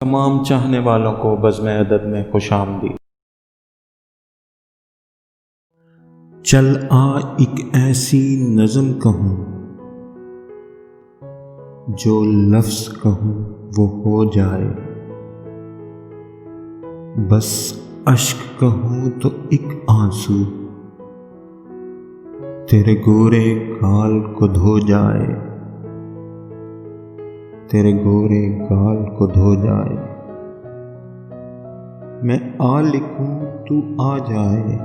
तमाम चाहने वालों को बज़्म अदद में खुशामदीद। चल आ एक ऐसी नज़म कहूँ, जो लफ्ज़ कहूँ वो हो जाए। बस अश्क कहूँ तो एक आंसू तेरे गोरे गाल को धो जाए, तेरे गोरे गाल को धो जाए। मैं आ लिखूं तू आ जाए,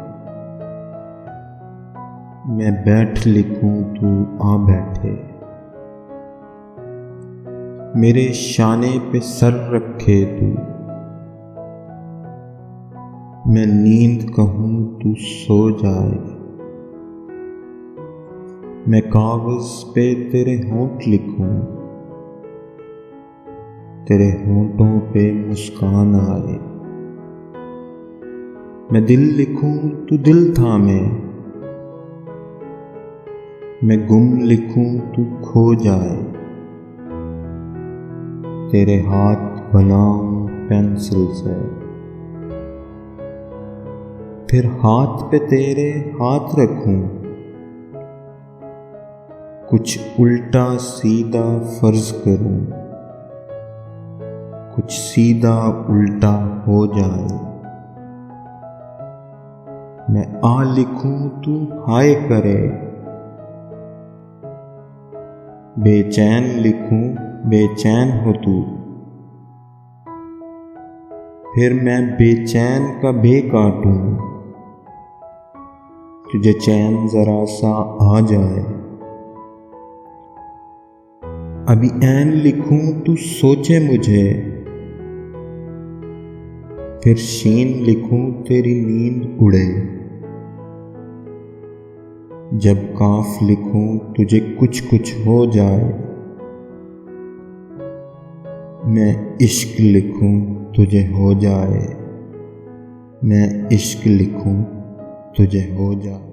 मैं बैठ लिखूं तू आ बैठे। मेरे शाने पे सर रखे तू, मैं नींद कहूं तू सो जाए। मैं कागज़ पे तेरे होंठ लिखूं, तेरे होंठों पे मुस्कान आए। मैं दिल लिखूं तू दिल थामे, मैं गुम लिखूं तू खो जाए। तेरे हाथ बनाऊं पेंसिल से, फिर हाथ पे तेरे हाथ रखूं। कुछ उल्टा सीधा फर्ज करूं, कुछ सीधा उल्टा हो जाए। मैं आ लिखूं तू हाय करे, बेचैन लिखूं बेचैन हो तू। फिर मैं बेचैन का बे काटूं, तुझे चैन जरा सा आ जाए। अभी ऐन लिखूं तू सोचे मुझे, फिर शीन लिखूं तेरी नींद उड़े। जब काफ लिखूं तुझे कुछ कुछ हो जाए। मैं इश्क लिखूं तुझे हो जाए, मैं इश्क लिखूं तुझे हो जाए।